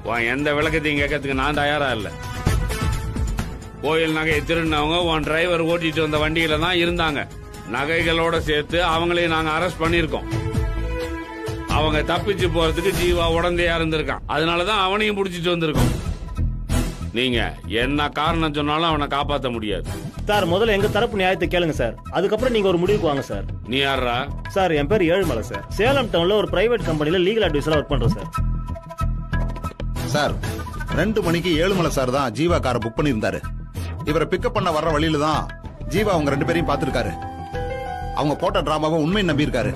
உன் எந்த விளக்கத்தையும் கேட்கறதுக்கு நான் தயாரா இல்ல. கோயில் நகையை திருடினவங்க உன் டிரைவர் ஓட்டிட்டு வந்த வண்டியில தான் இருந்தாங்க. நகைகளோட சேர்த்து அவங்களையும் நாங்க அரெஸ்ட் பண்ணிருக்கோம். அவங்க தப்பிச்சு போறதுக்கு ஜீவா உடந்தையா இருந்திருக்கான். அதனாலதான் அவனையும் புடிச்சிட்டு வந்திருக்கோம். நீங்க என்ன காரணம் சொன்னாலும் அவனை காப்பாற்ற முடியாது சார். முதல்ல எங்க தரப்பு நியாயத்தை கேளுங்க சார், அதுக்கப்புறம் நீங்க ஒரு முடிவுக்கு வாங்க சார். நீ யாரா? சார் என் பேர் ஏழுமலை சார். சேலம் டவுன்ல ஒரு பிரைவேட் கம்பெனில லீகல் அட்வைசரா ஒர்க் பண்றேன் சார். சார் 2 மணிக்கு ஏழுமலை சார் தான் ஜீவா காரை புக் பண்ணியிருந்தாரு. இவரை பிக்கப் பண்ண வர்ற வழியில தான் ஜீவா அவங்க 2 பேரையும் பார்த்திருக்காரு. அவங்க போட்ட டிராமாவை உண்மை நம்பி இருக்காரு.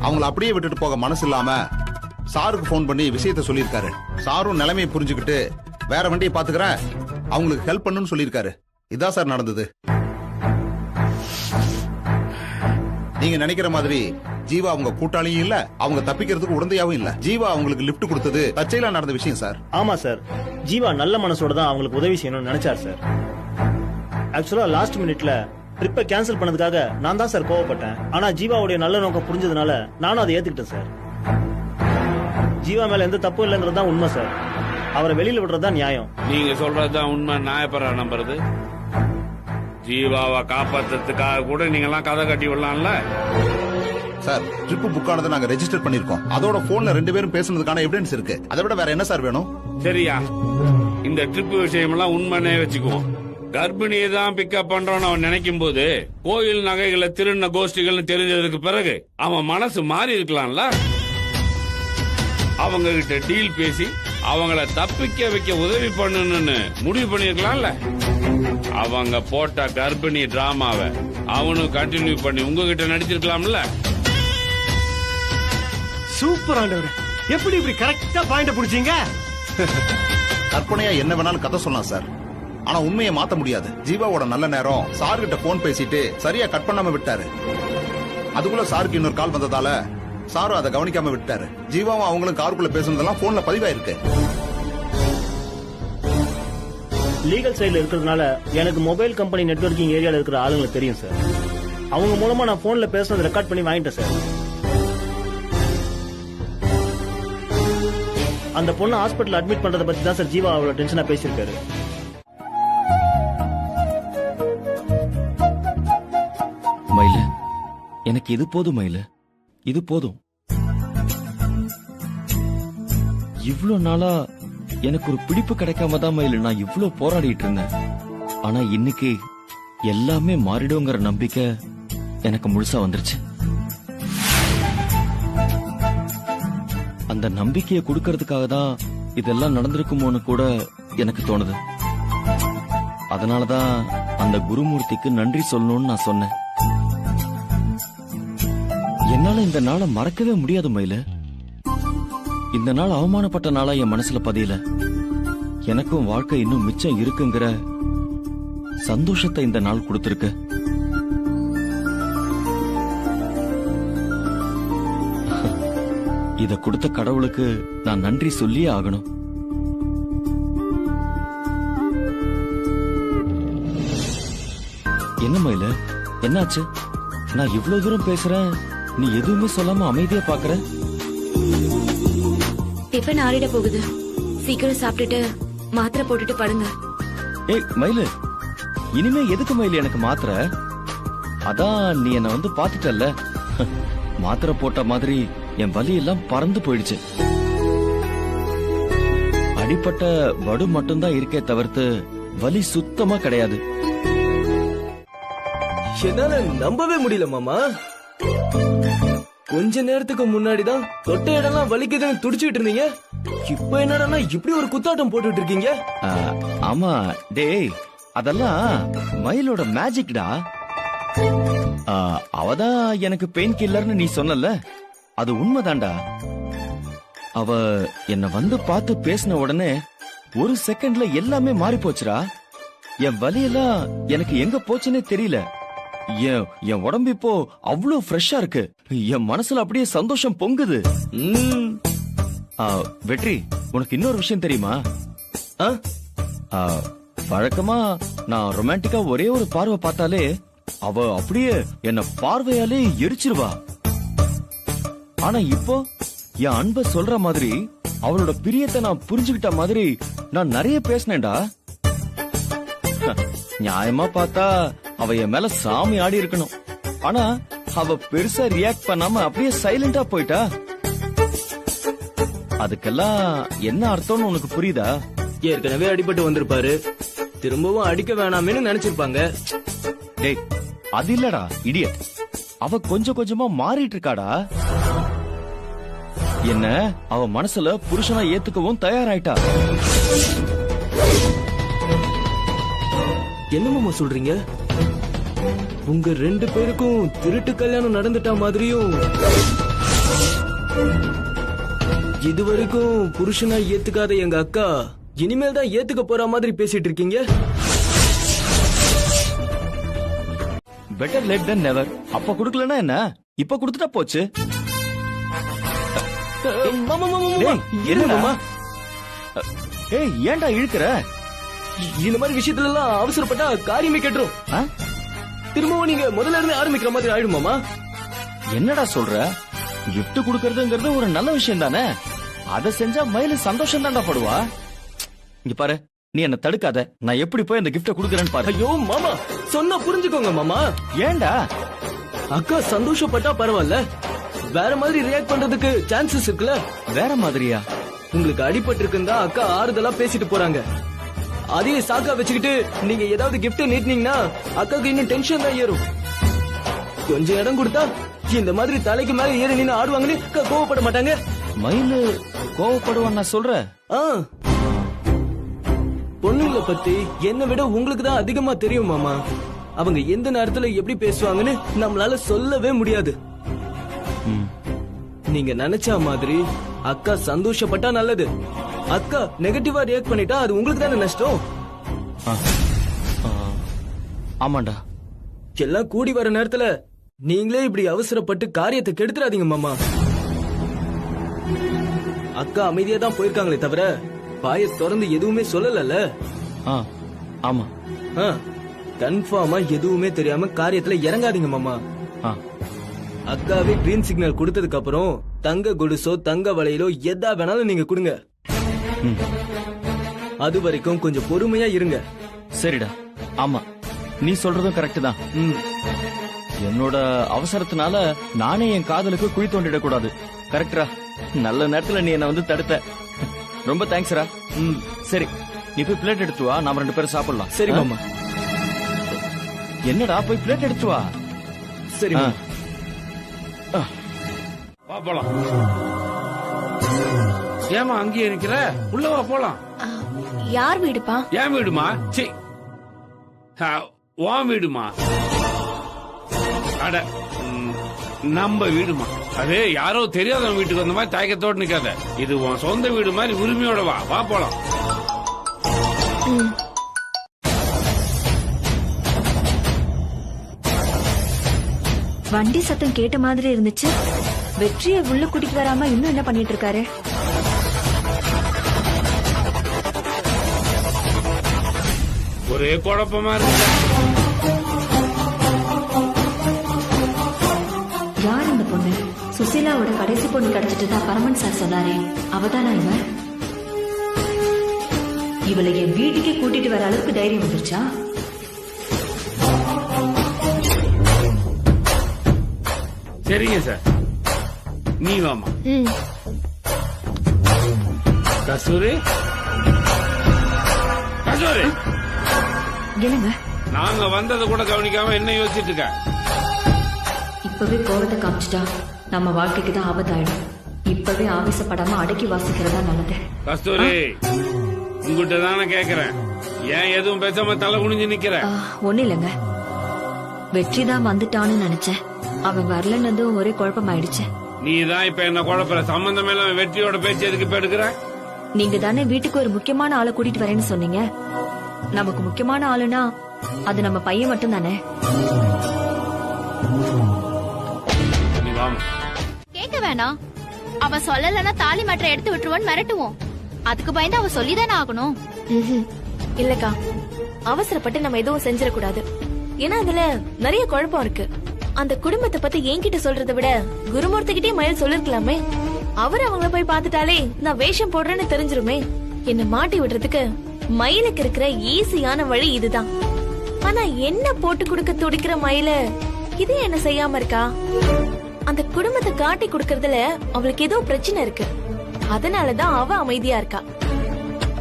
அவங்கள அப்படியே விட்டுட்டு போக மனசு இல்லாம சாருக்கு போன் பண்ணி விஷயத்த சொல்லியிருக்காரு. சாரும் நிலைமையை புரிஞ்சுக்கிட்டு வேற வண்டியை பாத்துக்கிறேன், அவங்களுக்கு ஹெல்ப் பண்ணுன்னு சொல்லியிருக்காரு. இதான் சார் நடந்தது. நீங்க நினைக்கிற மாதிரி ஜீவா அவங்க கூட்டாளியும் இல்ல, அவங்க தப்பிக்கிறதுக்கு உடந்தையாவும் இல்ல. ஜீவா அவங்களுக்கு லிப்ட் கொடுத்தது தற்செயலா நடந்த விஷயம் சார். ஆமா சார், ஜீவா நல்ல மனசோட தான் அவங்களுக்கு உதவி செய்யணும்னு நினைச்சார் சார். ஆக்சுவலா லாஸ்ட் மினிட்ல ட்ரிப்பை கேன்சல் பண்ணதுக்காக நான் தான் சார் கோவப்பட்டேன். ஆனா ஜீவாவுடைய நல்ல நோக்கம் புரிஞ்சதுனால நானும் அதை ஏத்துக்கிட்டேன் சார். ஜீவா மேல எந்த தப்பும் இல்லைங்கிறது தான் உண்மை சார். அவரை வெளியில விடுறதுதான் நியாயம். நீங்க சொல்றதுதான் உண்மை. நியாயப்பரா நம்புறது. ஜீவாவை காப்பாத்துறதுக்காக கூட நீங்க எல்லாம் கதை கட்டி விடலாம்ல சார். ட்ரிப் புக் ஆனதை நாங்க ரெஜிஸ்டர் பண்ணிருக்கோம். அதோட போன்ல 2 பேரும் பேசுனதுக்கான எவிடன்ஸ் இருக்கு. அதை விட வேற என்ன சார் வேணும்? சரியா, இந்த ட்ரிப் விஷயம் எல்லாம் உண்மைனே வச்சுக்குவோம். கர்ப்பிணியை தான் பிக்கப் பண்றோம்னு அவன் நினைக்கும் போது கோயில் நகைகளை திருடின கோஷ்டிகள்னு தெரிஞ்சதுக்கு பிறகு அவன் மனசு மாறி இருக்கலாம்ல. அவங்க கிட்ட டீல் பேசி அவங்கள தப்பிக்க வைக்க உதவி பண்ணணும்னு முடிவு பண்ணிருக்கலாம்ல. அவங்க போட்ட கர்ப்பிணி டிராமாவை அவனும் கண்டினியூ பண்ணி உங்ககிட்ட நடிச்சிருக்கலாம்ல. சூப்பர் ஆண்டவரே, எப்படி இப்படி கரெக்டா பாயிண்ட் புடிச்சீங்க? கற்பனையா என்ன வேணாலும் கதை சொல்லலாம் சார், ஆனா உண்மையை மாத்த முடியாது. ஜீவாவோட நல்ல நேரம் சார் கிட்ட போன் பேசிட்டு சரியா கட் பண்ணாம விட்டாரு. அதுக்குள்ள சாருக்கு இன்னொரு கால் வந்ததால சாரும் அதை கவனிக்காம விட்டாரு. ஜீவாவும் அவங்களும் காருக்குள்ள பேசுனதெல்லாம் போன்ல பதிவாயிருக்கு. லீகல் சைடுல இருக்கிறதுனால எனக்கு மொபைல் கம்பெனி நெட்வொர்க்கிங் ஏரியால இருக்கிற ஆளுங்களுக்கு தெரியும் சார். அவங்க மூலமா நான் போன்ல பேசுனது ரெக்கார்ட் பண்ணி வாங்கிட்டேன் சார். அந்த பொண்ணு ஹாஸ்பிட்டல் அட்மிட் பண்றத பத்தி தான் சார் ஜீவா அவ்வளவு டென்ஷனா பேசியிருக்காரு. மயில, எனக்கு இது போதும் மயில, இது போதும். இவ்ளோ நாளா எனக்கு ஒரு பிடிப்பு கிடைக்காம தான் மயில நான் இவ்ளோ போராடிட்டு இருந்தேன். ஆனா இன்னைக்கு எல்லாமே மாறிடுங்கிற நம்பிக்கை எனக்கு முழுசா வந்துருச்சு. அந்த நம்பிக்கையை கொடுக்கறதுக்காக தான் இதெல்லாம் நடந்திருக்குமோன்னு கூட எனக்கு தோணுது. அதனாலதான் அந்த குருமூர்த்திக்கு நன்றி சொல்லணும்னு நான் சொன்னேன். என்னால இந்த நாளை மறக்கவே முடியாது மயில. இந்த நாள் அவமானப்பட்ட நாளா என் மனசுல பதியல. எனக்கும் வாழ்க்கை இன்னும் மிச்சம் இருக்குங்கிற சந்தோஷத்தை இந்த நாள் கொடுத்திருக்கு. இத கொடுத்த கடவுளுக்கு நான் நன்றி சொல்லியே ஆகணும். என்ன மயில, என்னாச்சு? நான் இவ்வளவு தூரம் பேசுறேன், நீ எதுவுமே சொல்லாம அமைதியா பாக்குற. டிஃபன் ஆறிட போகுது, சீக்கிரம் சாப்பிட்டுட்டு மாத்திரை போட்டுட்டு படுங்க. ஏய் மயிலு, இனிமே எதுக்கு மயிலு எனக்கு மாத்திரை? அதான் நீ என்ன வந்து பாத்துட்டல்ல, மாத்திரை போட்ட மாதிரி என் வலி எல்லாம் பறந்து போயிடுச்சு. அடிப்பட்ட வடு மட்டும்தான் இருக்கே தவிர்த்து வலி சுத்தமா கிடையாது. என்னால நம்பவே முடியல மாமா. கொஞ்ச நேரத்துக்கு முன்னாடிதான் தொட்ட இடம்லாம் வலிக்குதுன்னு துடிச்சுட்டு இருந்தீங்க. இப்ப என்னடா இப்படி ஒரு குத்தாட்டம் போட்டுட்டு இருக்கீங்க? ஆமா டேய், அதெல்லாம் மயிலோட மேஜிக்டா. அவதான் எனக்கு பெயின் கில்லர்னு நீ சொன்னல, அது உண்மைதான்டா. அவ என்ன வந்து பார்த்து பேசின உடனே ஒரு செகண்ட்ல எல்லாமே மாறி போச்சுடா. என் வலியெல்லாம் எனக்கு எங்க போச்சுன்னே தெரியல. என் உடம்பு இப்போ அவ்வளவு ஃப்ரெஷ்ஷா இருக்கு. என் மனசுல அப்படியே சந்தோஷம் பொங்குது. வெற்றி, உனக்கு இன்னொரு விஷயம் தெரியுமா? வழக்கமா நான் ரொமான்டிக்கா ஒரே ஒரு பார்வை பார்த்தாலே அவ அப்படியே என்ன பார்வையாலே எரிச்சிருவா. ஆனா இப்போ என் அன்ப சொல்ற மாதிரி அவளோட பிரியத்தை நான் புரிஞ்சுக்கிட்ட மாதிரி நான் நிறைய பேசினேன்டா. நியாயமா பார்த்தா அவ என் மேல சாமி ஆடி இருக்கணும். ஆனா அவ பெருசா ரியாக்ட் பண்ணாம அப்படியே சைலண்டா போயிட்டா. அதுக்கெல்லாம் என்ன அர்த்தம்னு உனக்கு புரியுதா? ஏற்கனவே அடிபட்டு வந்திருப்பாரு, திரும்பவும் அடிக்க வேணாமேன்னு நினைச்சிருப்பாங்க. டேய், அது இல்லடா இடியட். அவ கொஞ்சம் கொஞ்சமா மாறிட்டு இருக்காடா. என்ன அவ மனசுல புருஷனா ஏத்துக்கவும் தயாராயிட்டா. என்ன மாமா சொல்றீங்க? உங்க 2 பேருக்கும் திருட்டு கல்யாணம் நடந்துட்டா மாதிரியும், இதுவரைக்கும் புருஷனா ஏத்துக்காத எங்க அக்கா இனிமேல் தான் ஏத்துக்க போற மாதிரி பேசிட்டு இருக்கீங்க. பெட்டர் லேட் தென் நெவர். அப்ப குடுக்கலன்னா என்ன, இப்ப குடுத்துட்டா போச்சு. மாமா, மாமா, மாமா. டேய், என்ன என்னடா? மாமா? ஏய், ஏன்டா இழுக்கிற? இந்த மாதிரி விஷயத்துல எல்லாம் அவசரப்பட்டா காரியமே கெட்டுரும். ஆ? திரும்பவும் நீங்க முதல்ல இருந்து ஆரம்பிக்கிற மாதிரி ஆயிடும் மாமா. என்னடா சொல்ற? gift குடுக்கறதுங்கிறது ஒரு நல்ல விஷயம் தானே. அத செஞ்சா மயில சந்தோஷம் தான்டா படுவா. இங்க பாரு, நீ என்ன தடுக்காத. நான் எப்படி போய் அந்த கிஃப்ட குடுக்கறேன்னு பாரு. ஐயோ மாமா, சொன்னா புரிஞ்சுக்கோங்க மாமா. ஏன்டா? அக்கா சந்தோஷப்பட்டா பரவாயில்ல, வேற மாதிரி ரியாக்ட் பண்றதுக்கு சான்சஸ் இருக்குல்ல. வேற மாதிரியா? உங்களுக்கு அடிபட்டு இருக்குன்னு அக்கா ஆறுதலா பேசிட்டு போறாங்க. அதையே சாக்கா வச்சுக்கிட்டு நீங்க ஏதாவது கிஃப்ட் நீட்டினீங்கன்னா அக்காக்கு இன்னும் டென்ஷன் தான் ஏறும். கொஞ்சம் இடம் கொடுத்தா இந்த மாதிரி தலைக்கு மேல ஏறி நின்னு ஆடுவாங்கன்னு கோவப்பட மாட்டாங்க. மயிலு கோவப்படுவான் நான் சொல்றேன். பொண்ணுங்களை பத்தி என்னை விட உங்களுக்கு தான் அதிகமா தெரியும் மாமா. அவங்க எந்த நேரத்துல எப்படி பேசுவாங்கன்னு நம்மளால சொல்லவே முடியாது. நீங்க நினைச்ச மாதிரி அக்கா சந்தோஷப்பட்டா நல்லது. அக்கா நெகட்டிவா ரியாக்ட் பண்ணிட்டா அது உங்களுக்கு தானே நஷ்டம். ஆமாண்டா. எல்லாம் கூடி வர நேரத்துல நீங்களே இப்படி அவசரப்பட்டு காரியத்தை கெடுத்துறாதீங்க மாமா. அக்கா அமைதியா தான் போயிருக்காங்களே தவிர பாய திறந்து எதுவுமே சொல்லல. ஆமா. கன்ஃபார்மா எதுவுமே தெரியாம காரியத்துல இறங்காதீங்க மாமா. அக்காவே கிரீன் சிக்னல் கொடுத்ததுக்கு அப்புறம் தங்க கொலுசோ தங்க வளையலோ எதா வேணாலும் நீங்க கொடுங்க. அது வரைக்கும் கொஞ்சம் பொறுமையா இருங்க. சரிடா. ஆமா, நீ சொல்றதும் கரெக்ட் தான். என்னோட அவசரத்தினால நானே என் காதலுக்கு குழி தோண்டிடக் கூடாது. கரெக்டா? நல்ல நேரத்துல நீ என்ன வந்து தடுத்த. ரொம்ப தேங்க்ஸ்ரா. சரி, நீ போய் பிளேட் எடுத்து வா, நாம 2 பேரும் சாப்பிடலாம். சரி மாமா. என்னடா, போய் பிளேட் எடுத்து வா. சரி மாமா. வா போலாம். ஏமா அங்கேயே நிக்கிற? உள்ள வா போலாம். யார் வீடுப்பா? ஏன் வீடுமா? சி, உன் வீடுமா? அட, நம்ம வீடுமா? அது யாரோ தெரியாதவங்க வீட்டுக்கு வந்த மாதிரி தயக்கத்தோடு நிக்காத. இது உன் சொந்த வீடு மாதிரி உரிமையோட வா. வா போலாம். வண்டி சத்தம் கேட்ட மாதிரி இருந்துச்சு. வெற்றியை உள்ள கூட்டிட்டு வராம இன்னும் என்ன பண்ணிட்டு இருக்காரு? ஒரே குழப்பமா இருக்கு. யார் இந்த பொண்ணு? சுசீலாவோட கடைசி பொண்ணு கிடைச்சிட்டு தான் பரமன் சார் சொன்னாரே, அவதானா இவன்? இவளை என் வீட்டுக்கே கூட்டிட்டு வர அளவுக்கு தைரியம் வந்துருச்சா? சரிங்க சார், நீ வாமா. கஸ்தூரி, கஸ்தூரி, என்னங்க நாங்க வந்ததை கூட கவனிக்காம என்ன யோசிச்சுட்டு இருக்க? இப்பவே கோவத்தை காமிச்சிட்டா நம்ம வாழ்க்கைக்கு தான் ஆபத்தாயிடும். இப்பவே ஆவேசப்படாம அடக்கி வாசிக்கிறதா நல்லது. கஸ்தூரி, உங்ககிட்ட தானே கேக்குறேன். ஏன் எதுவும் பேசாம தலை குனிஞ்சு நிக்கிற? ஒண்ணு இல்லங்க, வெற்றி தான் வந்துட்டான்னு நினைச்சேன். அவன் வரலன்னதும் ஒரே குழப்பமாயிடுச்சு. நீ தான் இப்ப என்ன குழப்பற? சம்பந்தம் எல்லாம் வெற்றியோட பேச்சு எதுக்கு இப்ப எடுக்கிற? நீங்க தானே வீட்டுக்கு ஒரு முக்கியமான ஆளை கூட்டிட்டு வரேன்னு சொன்னீங்க. நமக்கு முக்கியமான ஆளுனா அது நம்ம பையன் மட்டும் தானே. நீ வாமா. கேட்க வேணாம். அவன் சொல்லலன்னா தாலி மாற்ற எடுத்து விட்டுருவான்னு மிரட்டுவோம். அதுக்கு பயந்து அவன் சொல்லிதானே ஆகணும். இல்லக்கா, அவசரப்பட்டு நம்ம எதுவும் செஞ்சிடக்கூடாது. ஏன்னா அதுல நிறைய குழப்பம் இருக்கு. அந்த குடும்பத்தை பத்தி என்கிட்ட சொல்றதை விட குருமூர்த்திகிட்டே மயில் சொல்லிருக்கலாமே. அவர் அவங்கள போய் பார்த்துட்டாலே நான் வேஷம் போடுறேன்னு தெரிஞ்சிருமே. என்ன மாட்டி விடுறதுக்கு மயிலுக்கு இருக்கிற ஈஸியான வழி இதுதான். ஆனா என்ன போட்டு கொடுக்க துடிக்கிற மயில இது என்ன செய்யாம இருக்கா? அந்த குடும்பத்தை காட்டி கொடுக்கறதுல அவளுக்கு ஏதோ பிரச்சனை இருக்கு. அதனாலதான் அவ அமைதியா இருக்கா.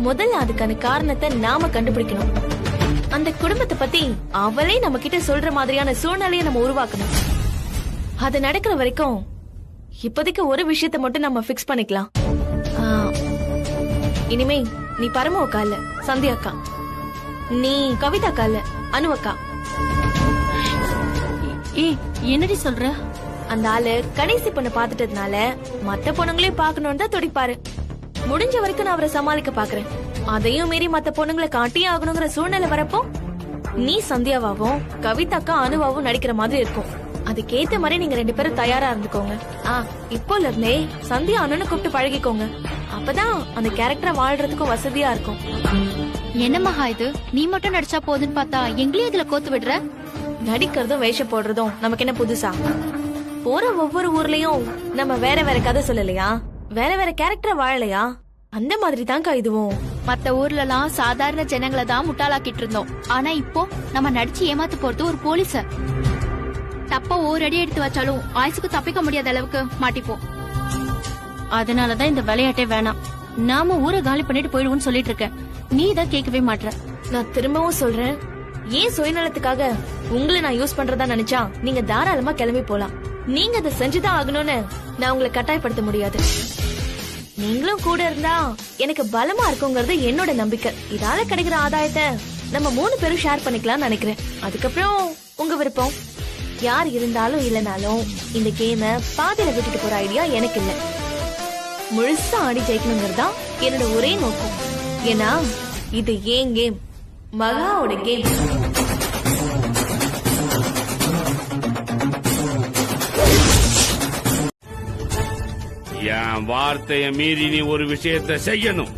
முதல்ல அதுக்கான காரணத்தை நாம கண்டுபிடிக்கணும். அந்த குடும்பத்தை பத்தி அவளே நம்ம கிட்ட சொல்ற மாதிரியான சூழ்நிலையை நம்ம உருவாக்கணும். அது நடக்கிற வரைக்கும் இப்போதைக்கு ஒரு விஷயத்தை மட்டும் நம்ம பிக்ஸ் பண்ணிக்கலாம். இனிமே நீ பரம அக்கா இல்ல சந்தியா அக்கா, நீ கவிதா அக்கா இல்ல அனு அக்கா. என்னடி சொல்ற? அந்த ஆளு கடைசி பொண்ணு பாத்துட்டதுனால மத்த பொண்ணுங்களையும் பாக்கணும்னு தான் துடிப்பாரு. முடிஞ்ச வரைக்கும் நான் அவரை சமாளிக்க பாக்குறேன். அதையும் மீறி மத்த பொண்ணுங்களை காட்டியே ஆகணுங்கிற சூழ்நிலை வரப்போ நீ சந்தியாவாவும் கவிதாக்கா அனுவாவும் நடிக்கிற மாதிரி இருக்கும். அதுக்கேத்த மாதிரி நீங்க 2 பேரும் தயாரா இருந்துக்கோங்க. இப்போல இருந்தே சந்தியா அண்ணனு கூப்பிட்டு பழகிக்கோங்க. அப்பதான் அந்த கேரக்டரை வாழ்றதுக்கும் வசதியா இருக்கும். என்ன மகா இது, நீ மட்டும் நடிச்சா போதுன்னு பார்த்தா எங்களையும் இதுல கோத்து விடுற? நடிக்கிறதும் வேஷம் போடுறதும் நமக்கு என்ன புதுசா? போற ஒவ்வொரு ஊர்லயும் நம்ம வேற வேற கதை சொல்லலையா, வேற வேற கேரக்டர் வாழலையா? அந்த மாதிரி தான்க்கா இதுவும். மத்த ஊர்ல எல்லாம் சாதாரண ஜனங்களை தான் முட்டாளாக்கிட்டு இருந்தோம். ஆனா இப்போ நம்ம நடிச்சு ஏமாத்து போறது ஒரு போலீஸ. தப்ப ஓரடி எடுத்து வச்சாலும் ஆயுசுக்கு தப்பிக்க முடியாத அளவுக்கு மாட்டிப்போம். அதனாலதான் இந்த விளையாட்டே வேணாம். நாம ஊரை காலி பண்ணிட்டு போயிடுவோம்னு சொல்லிட்டு இருக்கேன். நீ தான் கேட்கவே மாட்ற. நான் திரும்பவும் சொல்றேன், ஏன் சுயநலத்துக்காக உங்களை நான் யூஸ் பண்றதா நினைச்சா நீங்க தாராளமா கிளம்பி போலாம். நீங்க அதை செஞ்சுதான் ஆகணும்னு நான் உங்களை கட்டாயப்படுத்த முடியாது. நீங்களும் கூட இருந்தா எனக்கு பலமா இருக்குங்கிறது என்னோட நம்பிக்கை. இதால கிடைக்கிற ஆதாயத்தை நம்ம 3 பேரும் ஷேர் பண்ணிக்கலாம்னு நினைக்கிறேன். அதுக்கப்புறம் உங்க விருப்பம். யார் இருந்தாலும் இல்லனாலும் இந்த கேம பாதியில விட்டுட்டு போற ஐடியா எனக்கு இல்ல. முழுசா ஆடி ஜெயிக்கணுங்கிறதா என்னோட ஒரே நோக்கம். ஏன்னா இது ஏன் கேம், மகாவோட கேம். என் வார்த்தைய மீறி நீ ஒரு விஷயத்தை செய்யணும்.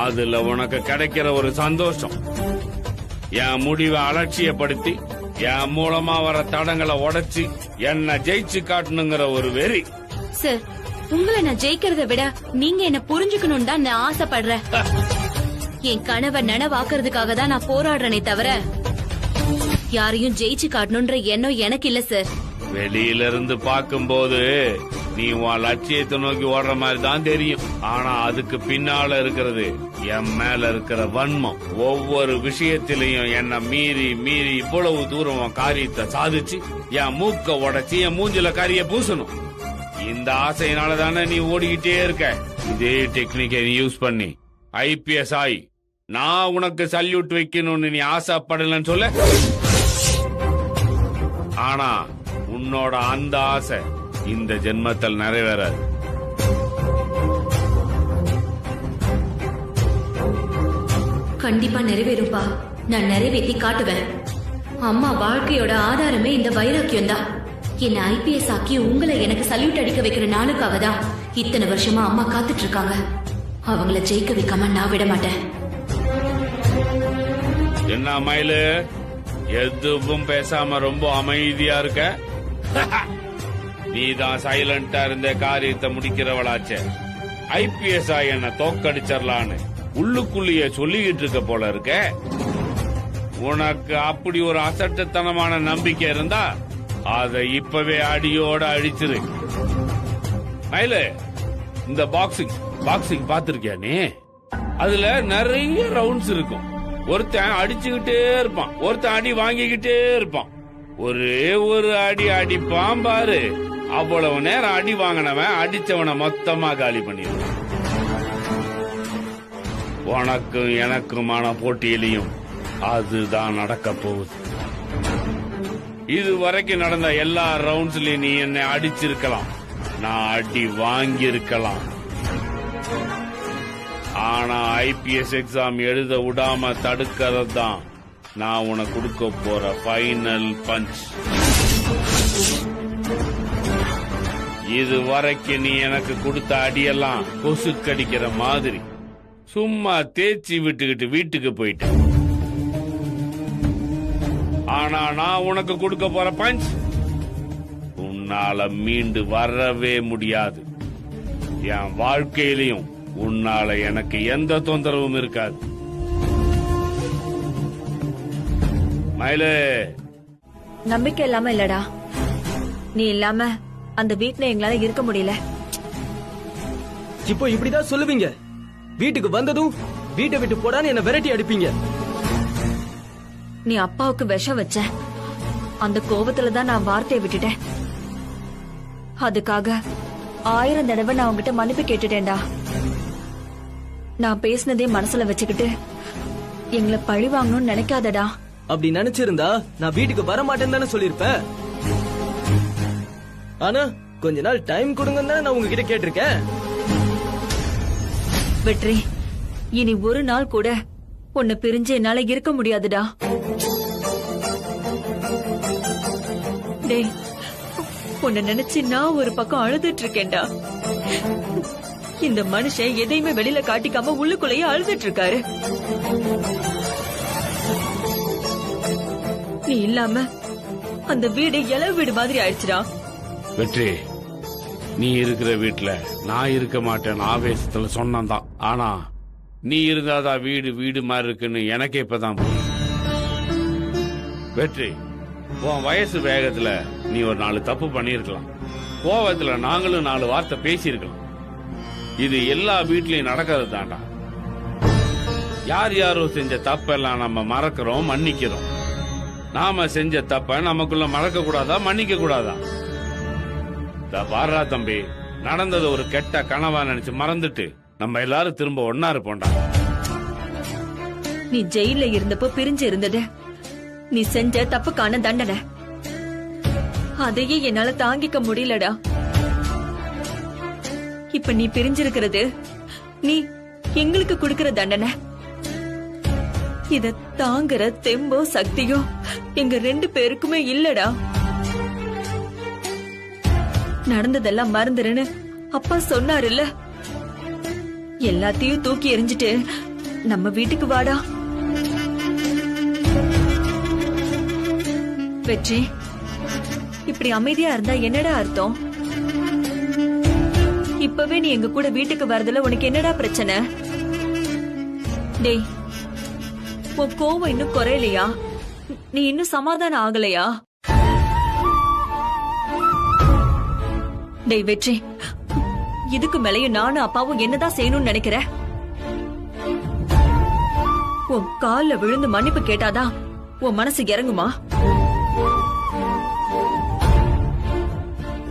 அதுல உனக்கு கிடைக்கிற ஒரு சந்தோஷம், என் முடிவை அலட்சியப்படுத்தி என் மூலமா வர தடங்களை உடைச்சு என்ன ஜெயிச்சு காட்டணுங்கிற ஒரு வெறி. சார், உங்களை நான் ஜெயிக்கிறத விட நீங்க என்ன புரிஞ்சுக்கணும் தான் நான் ஆசைப்படுறேன். என் கனவை நனவாக்குறதுக்காக தான் நான் போராடுறேனே தவிர யாரையும் ஜெயிச்சு காட்டணும்ன்ற எண்ணம் எனக்கு இல்ல சார். வெளியில இருந்து பார்க்கும்போது நீ உன் லட்சியத்தை நோக்கி ஓடுற மாதிரி தான் தெரியும். ஆனா அதுக்கு பின்னால இருக்கிறது என் மேல இருக்கிற வன்மம். ஒவ்வொரு விஷயத்திலையும் என்ன மீறி மீறி இவ்வளவு தூரம் உன் காரியத்தை சாதிச்சு என் மூக்க உடைச்சு என் மூஞ்சில காரிய பூசணும். இந்த ஆசையினால தானே நீ ஓடிக்கிட்டே இருக்க. இதே டெக்னிக்கை நீ யூஸ் பண்ணி IPS ஆகி நான் உனக்கு சல்யூட் வைக்கணும்னு நீ ஆசைப்படலன்னு சொல்ல. ஆனா உன்னோட அந்த ஆசை இந்த ஜென்மத்தில் நிறைவேறாது. கண்டிப்பா நிறைவேறும்பா. நான் நிறைவேற்றி காட்டுவேன். அம்மா வாழ்க்கையோட ஆதாரமே இந்த வைராக்கியம் தான். என்ன IPS ஆக்கி உங்களை எனக்கு சல்யூட் அடிக்க வைக்கிற நாளுக்காக தான் இத்தனை வருஷமா அம்மா காத்துட்டு இருக்காங்க. அவங்கள ஜெயிக்க வைக்காம நான் விட மாட்டேன். என்ன மயிலு, எதுவும் பேசாம ரொம்ப அமைதியா இருக்க? நீதான் சைலண்டா இருந்த காரியத்தை முடிக்கிறவளாச்சே. IPS என்ன தோக்கடிச்சிடலான்னு உள்ளுக்குள்ளேயே சொல்லிக்கிட்டு இருக்க போல இருக்க. உனக்கு அப்படி ஒரு அசட்டுத்தனமான நம்பிக்கை இருந்தா அதை இப்பவே அடியோட அடிச்சிரு. மயிலு, இந்த பாக்ஸிங் பாத்திருக்கியா நீ? அதுல நிறைய ரவுண்ட்ஸ் இருக்கும். ஒருத்தன் அடிச்சுக்கிட்டே இருப்பான், ஒருத்தன் அடி வாங்கிக்கிட்டே இருப்பான். ஒரே ஒரு அடி அடிப்பான் பாரு, அவ்வளவு நேரம் அடி வாங்கினவன் அடிச்சவனை மொத்தமா காலி பண்ணிடுவான். உனக்கும் எனக்குமான போட்டியிலையும் அதுதான் நடக்க போகுது. இது வரைக்கும் நடந்த எல்லா ரவுண்ட்ஸ்லயும் நீ என்னை அடிச்சிருக்கலாம், நான் அடி வாங்கியிருக்கலாம். ஆனா IPS எக்ஸாம் எழுத விடாம தடுக்கிறது தான் நான் உனக்கு கொடுக்க போற ஃபைனல் பஞ்ச். இது வரைக்கும் நீ எனக்கு கொடுத்த அடியெல்லாம் கொசு கடிக்கிற மாதிரி சும்மா தேய்ச்சி விட்டுக்கிட்டு வீட்டுக்கு போயிட்ட. ஆனா நான் உனக்கு கொடுக்க போற பஞ்ச் உன்னால மீண்டு வரவே முடியாது. என் வாழ்க்கையிலையும் உன்னால எனக்கு எந்த தொந்தரவும் இருக்காது. மயிலே, நம்பிக்கை இல்லாம இல்லடா, நீ இல்லாம அந்த வீட்ல எங்களால இருக்க முடியல. இப்போ இப்படிதான் சொல்லுவீங்க? வீட்டுக்கு வந்ததும் வீட்டை விட்டு போடான்னு என்ன விரட்டி அடிப்பீங்க. நீ அப்பாவுக்கு விஷம் வச்ச அந்த கோபத்துல தான் நான் வார்த்தையை விட்டுட்டேன். அதுக்காக 1000 தடவை நான் உங்ககிட்ட மன்னிப்பு கேட்டுட்டேன்டா. நான் பேசினதே மனசுல வச்சுக்கிட்டு எங்களை பழி வாங்கணும்னு நினைக்காதடா. அப்படி நினைச்சிருந்தா நான் வீட்டுக்கு வர மாட்டேன்னு தானே சொல்லிருப்பேன். ஆனா கொஞ்ச நாள் டைம் கொடுங்கன்னு தானே நான் உங்ககிட்ட கேட்டிருக்கேன். வெற்றி, இனி ஒரு நாள் கூட உன்னை பிரிஞ்சு என்னால இருக்க முடியாதுடா. டேய், உன்னை நினைச்சு நான் ஒரு பக்கம் அழுதுட்டு இருக்கேன்டா. இந்த மனுஷன் எதையுமே வெளியில காட்டிக்காம உள்ளுக்குள்ளேயே அழுதுட்டு இருக்காரு. நீ இல்லாம அந்த வீடு இளவு வீடு மாதிரி ஆயிடுச்சுடா. வெற்றி, நீ இருக்கிற வீட்டுல நான் இருக்க மாட்டேன்னு ஆவேசத்துல சொன்னதான். ஆனா நீ இருந்தாதான் வீடு வீடு மாதிரி இருக்குன்னு எனக்கே இப்பதான் புரியுது. வெற்றி, உன் வயசு வேகத்துல நீ ஒரு 4 தப்பு பண்ணிருக்கலாம். கோவத்துல நாங்களும் 4 வார்த்தை பேசியிருக்கலாம். இது எல்லா வீட்லயும் நடக்கிறது தாண்டா. யார் யாரோ செஞ்ச தப்பெல்லாம் நம்ம மறக்கிறோம், மன்னிக்கிறோம். நாம செஞ்ச தப்ப நமக்குள்ள மறக்க கூடாதா, மன்னிக்க கூடாதா? பாரா தம்பி, நடந்தது ஒரு கெட்ட கனவா நினைச்சு மறந்துட்டு நம்ம எல்லாரும் திரும்ப ஒன்னா இருப்போம்டா. நீ ஜெயில இருந்தப்போ பிரிஞ்சு இருந்தது நீ செஞ்ச தப்புக்கான தண்டனை. அதையே என்னால தாங்கிக்க முடியலடா. இப்ப நீ பிரிஞ்சிருக்கிறது நீ எங்களுக்கு கொடுக்கிற தண்டனை. இத தாங்குற தெம்போ சக்தியோ எங்க 2 பேருக்குமே இல்லடா. நடந்ததெல்லாம் மறந்துருன்னு அப்பா சொன்னாருல்ல, எல்லாத்தையும் தூக்கி எறிஞ்சிட்டு நம்ம வீட்டுக்கு வாடா. வெற்றி, இப்படி அமைதியா இருந்தா என்னடா அர்த்தம்? இப்பவே நீ எங்க கூட வீட்டுக்கு வரதுல உனக்கு என்னடா பிரச்சனை? டேய், உன் கோவம் இன்னும் குறையலையா? நீ இன்னும் சமாதானம் ஆகலையா? டேய் வெற்றி, இதுக்கு மேலையும் நானும் அப்பாவும் என்னதான் செய்யணும்னு நினைக்கிற? உன் கால்ல விழுந்து மன்னிப்பு கேட்டாதான் உன் மனசு இறங்குமா?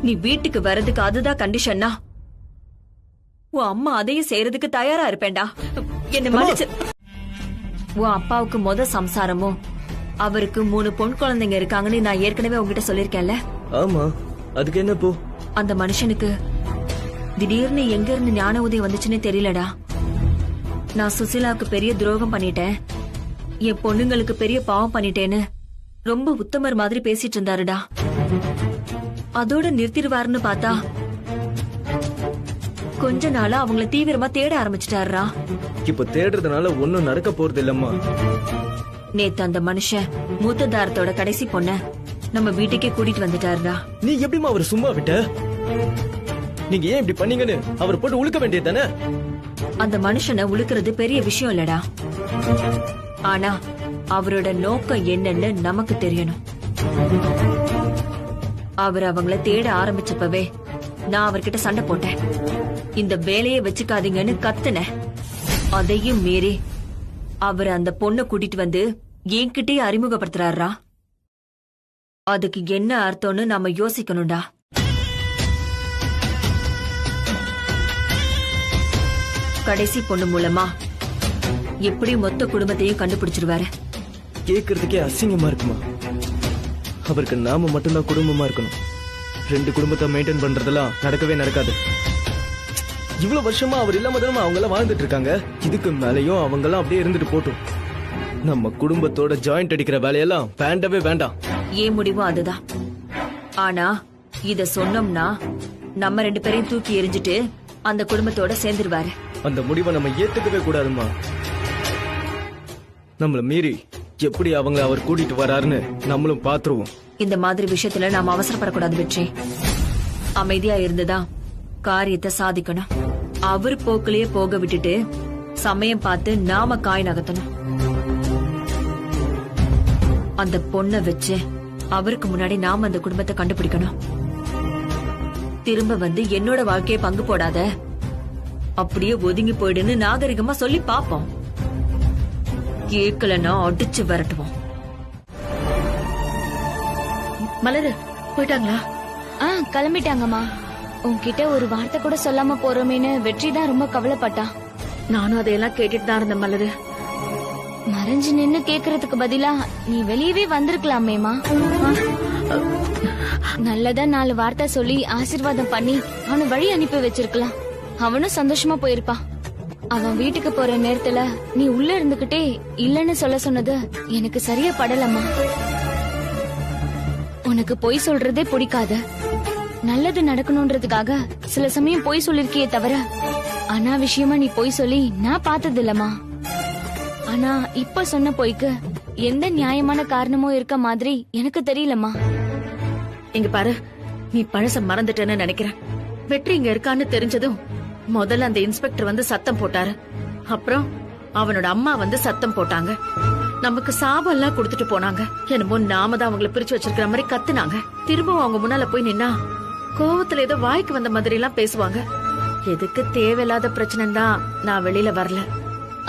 நீ வீட்டுக்கு வர்றதுக்கு அதுதான் கண்டிஷன்னா உன் அம்மா அதையும் செய்யறதுக்கு தயாரா இருப்பேன்டா. என்ன மன்னிச்சு. உன் அப்பாவுக்கு சம்சாரமும் அவருக்கு 3 பொன் குழந்தைங்க இருக்காங்கன்னு நான் ஏற்கனவே உங்ககிட்ட சொல்லிருக்கேன்ல. ஆமா, அதுக்கு என்ன போ? அந்த மனுஷனுக்கு திடீர்னு எங்க இருந்து ஞான உதயம் வந்துச்சுன்னு தெரியலடா. நான் சுசிலாவுக்கு பெரிய துரோகம் பண்ணிட்டேன், என் பொண்ணுங்களுக்கு பெரிய பாவம் பண்ணிட்டேன்னு ரொம்ப உத்தமர் மாதிரி பேசிட்டு இருந்தாருடா. அதோட நிறுத்திடுவாருன்னு பார்த்தா கொஞ்ச நாளா அவங்கள தீவிரமா தேட ஆரம்பிச்சிட்டாருடா. இப்ப தேடுறதுனால ஒன்னும் நடக்க போறது இல்லம்மா. நேத்து அந்த மனுஷன் மூத்ததாரத்தோட கடைசி பொண்ண நம்ம வீட்டுக்கே கூட்டிட்டு வந்துட்டாருடா. நீ எப்படிமா அவர் சும்மா விட்ட? நீங்க ஏன் இப்படி பண்ணீங்கன்னு அவர் போட்டு உழுக்க வேண்டியதானே? அந்த மனுஷனை உழுக்கிறது பெரிய விஷயம் இல்லடா. ஆனா அவரோட நோக்கம் என்னன்னு நமக்கு தெரியணும். அவர் அவங்கள தேட ஆரம்பிச்சப்பவே நான் அவர்கிட்ட சண்டை போட்டேன். இந்த வேலையை வச்சுக்காதீங்கன்னு கத்துனேன். அதையும் மீறி அவர் அந்த பொண்ணை கூட்டிட்டு வந்து என்கிட்டயே அறிமுகப்படுத்துறாரா. அதுக்கு என்ன அர்த்தம்னு நாம யோசிக்கணும்டா. கடைசி பொண்ணு மூலமா எப்படி மொத்த குடும்பத்தையும் கண்டுபிடிச்சிருவாரு. கேக்குறதுக்கே அசிங்கமா இருக்குமா? அவருக்கு நாம மட்டும்தான் குடும்பமா இருக்கணும். 2 குடும்பத்தை மெயின்டைன் பண்றதெல்லாம் நடக்கவே நடக்காது. இவ்வளவு வருஷமா அவர் இல்லாம தானே அவங்க எல்லாம் வாழ்ந்துட்டு இருக்காங்க. இதுக்கு மேலயும் அவங்க எல்லாம் அப்படியே இருந்துட்டு போட்டும். நம்ம குடும்பத்தோட ஜாயிண்ட் அடிக்கிற வேலையெல்லாம் வேண்டவே வேண்டாம். ஏன் முடிவும் அதுதான். ஆனா இத சொன்னோம்னா நம்ம 2 பேரையும் தூக்கி எறிஞ்சிட்டு அந்த குடும்பத்தோட சேர்ந்துருவாரு. அந்த முடிவை நம்ம ஏத்துக்கவே கூடாதுமா. நம்மள மீறி எப்படி அவங்கள அவர் கூட்டிட்டு வராருன்னு நம்மளும் பாத்துருவோம். இந்த மாதிரி விஷயத்துல நாம அவசரப்படக்கூடாது வெற்றி. அமைதியா இருந்துதான் காரியத்தை சாதிக்கணும். அவர் போக்கிலேயே போக விட்டுட்டு சமயம் பார்த்து நாம காய் நகர்த்தணும். அந்த பொண்ணை வச்சு அவருக்கு முன்னாடி நாம அந்த குடும்பத்தை கண்டுபிடிக்கணும். திரும்ப வந்து என்னோட வாழ்க்கையை பங்கு போடாத, அப்படியே ஒதுங்கி போயிடுன்னு நாகரிகமா சொல்லி பாப்போம். கேட்கலன்னா அடிச்சு விரட்டுவோம். மலரு போயிட்டாங்களா? கிளம்பிட்டாங்கம்மா. உன்கிட்ட ஒரு வார்த்தை கூட சொல்லாம போறோமேன்னு வெற்றி தான் ரொம்ப கவலைப்பட்டா. நானும் அதையெல்லாம் கேட்டுட்டு தான் இருந்தேன் மலரு. மறைஞ்சு நின்னு கேக்குறதுக்கு பதிலா நீ வெளியவே வந்திருக்கலாமேமா. நல்லதா 4 வார்த்தை சொல்லி ஆசீர்வாதம் பண்ணி அவனை வழி அனுப்பி வச்சிருக்கலாம். அவனும் சந்தோஷமா போயிருப்பான். அவன் வீட்டுக்கு போற நேரத்துல நீ உள்ள இருந்துகிட்டே இல்லன்னு சொல்ல சொன்னது எனக்கு சரியா படலம்மா. உனக்கு பொய் சொல்றதே பிடிக்காது. நல்லது நடக்கணும்ன்றதுக்காக சில சமயம் பொய் சொல்லிருக்கியே தவிர அனாவசியமா நீ பொய் சொல்லி நான் பார்த்தது இல்லம்மா. ஆனா இப்ப சொன்ன பொய்க்கு எந்த நியாயமான காரணமும் இருக்க மாதிரி எனக்கு தெரியலம்மா. இங்க பாரு, நீ பழச மறந்துட்டேன்னு நினைக்கிறேன். வெற்றி இங்க இருக்கான்னு தெரிஞ்சதும் முதல்ல அந்த இன்ஸ்பெக்டர் வந்து சத்தம் போட்டாரு. அப்புறம் அவனோட அம்மா வந்து சத்தம் போட்டாங்க. நமக்கு சாபம் எல்லாம் கொடுத்துட்டு போனாங்க. என்னமோ நாம தான் அவங்களை பிரிச்சு வச்சிருக்கிற மாதிரி கத்துனாங்க. திரும்பவும் அவங்க முன்னால போய் நின்னா கோவத்துல ஏதோ வாய்க்கு வந்த மாதிரி எல்லாம் பேசுவாங்க. எதுக்கு தேவையில்லாத பிரச்சனை தான் நான் வெளியில வரல.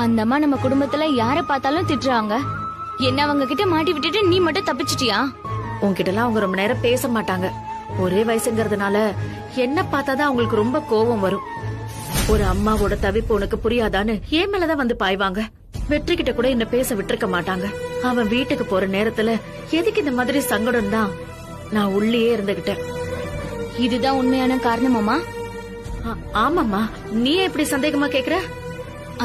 அந்த அம்மா நம்ம குடும்பத்துல யார பார்த்தாலும் திட்டுறாங்க. என்ன அவங்க கிட்ட மாட்டி விட்டுட்டு நீ மட்டும் தப்பிச்சிட்டியா? உன்கிட்ட எல்லாம் அவங்க ரொம்ப நேரம் பேச மாட்டாங்க. ஒரே வயசுங்கிறதுனால என்ன பார்த்தாதான் அவங்களுக்கு ரொம்ப கோவம் வரும். ஒரு அம்மாவோட தவிப்பு உனக்கு புரியாதான்னு ஏன் மேலதான் வந்து பாய்வாங்க. வெற்றி கிட்ட கூட என்ன பேச விட்டுருக்க மாட்டாங்க. அவன் வீட்டுக்கு போற நேரத்துல எதுக்கு இந்த மாதிரி சங்கடம் தான் நான் உள்ளேயே இருந்துகிட்டேன். இதுதான் உண்மையான காரணமாமா? ஆமாமா. நீ எப்படி சந்தேகமா கேக்குற?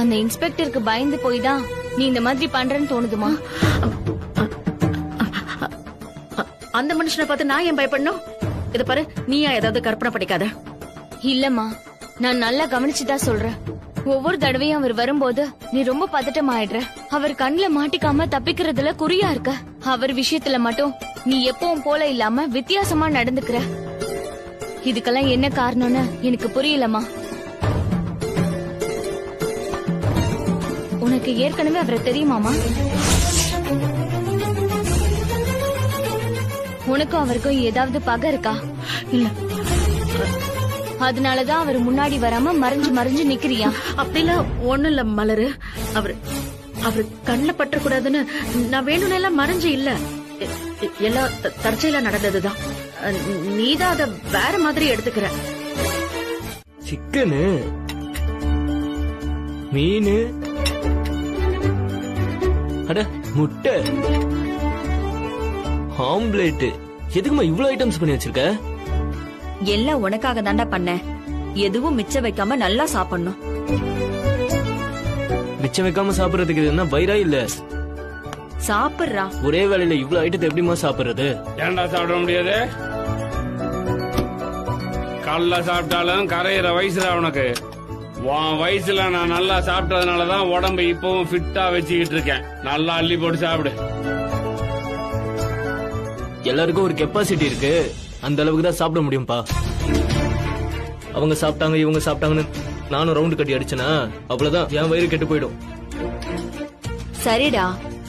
அந்த இன்ஸ்பெக்டருக்கு பயந்து போய் தான் நீ இந்த மாதிரி பண்றன்னு தோணுதுமா? அந்த மனுஷனை பார்த்து நான் ஏன் பயப்படணும்? இத பாரு, நீயா ஏதாவது கற்பனை பண்ணிக்காத. இல்லம்மா, நான் நல்லா கவனிச்சுதான் சொல்றேன். ஒவ்வொரு தடவையும் அவர் வரும்போது நீ ரொம்ப பதட்டம் ஆயிடுற. அவர் கண்ணுல மாட்டிக்காம தப்பிக்கிறதுல குறியா இருக்க. அவர் விஷயத்துல மட்டும் நீ எப்பவும் போல இல்லாம வித்தியாசமா நடந்துக்கிற. இதுக்கெல்லாம் என்ன காரணம்னு எனக்கு புரியலம்மா. உனக்கு ஏற்கனவே அவரை தெரியுமாமா? உனக்கும் அவருக்கும் ஏதாவது பகை இருக்கா? இல்ல. அதனாலதான் அவர் முன்னாடி வராம மறைஞ்சு மறைஞ்சு நிக்கிறியா? அப்படிலாம் ஒண்ணும் இல்ல மலரு. அவரு கண்ணுல பற்ற கூடாதுன்னு நான் வேணும்னு எல்லாம் மறைஞ்சு இல்ல. எல்லாம் தற்செயலா நடந்ததுதான். நீதான் அத வேற மாதிரி எடுத்துக்கிற. சிக்கனு, மீனு, அட முட்டை, ஆம்லேட், எதுக்குமா இவ்வளவு ஐட்டம்ஸ் பண்ணி வச்சிருக்க? எல்லாம் உனக்காக தாண்டா பண்ண. எதுவும் மிச்சம் வைக்காம நல்லா சாப்பிடணும். மிச்சம் வைக்காம சாப்பிடறதுக்கு இது என்ன வயிறா இல்ல? சாப்பிடுறா. ஒரே வேளையில இவ்வளவு ஐட்டத்தை எப்படிமா சாப்பிடுறது? ஏன்டா சாப்பிட முடியாது? கல்ல சாப்பிட்டாலும் கரையிற வயசுல உனக்கு. உன் வயசுல நான் நல்லா சாப்பிட்டதுனாலதான் உடம்பு இப்பவும் ஃபிட்டா வச்சுக்கிட்டு இருக்கேன். நல்லா அள்ளி போட்டு சாப்பிடு. எல்லாருக்கும் ஒரு கெப்பாசிட்டி இருக்கு. அந்த அளவுக்கு தான் சாப்பிட முடியும்பா. அவங்க சாப்பிட்டாங்க இவங்க சாப்பிட்டாங்கன்னு நானும் ரவுண்டு கட்டி அடிச்சனா அவ்வளவுதான், என் வயிறு கெட்டு போயிடும். சரிடா,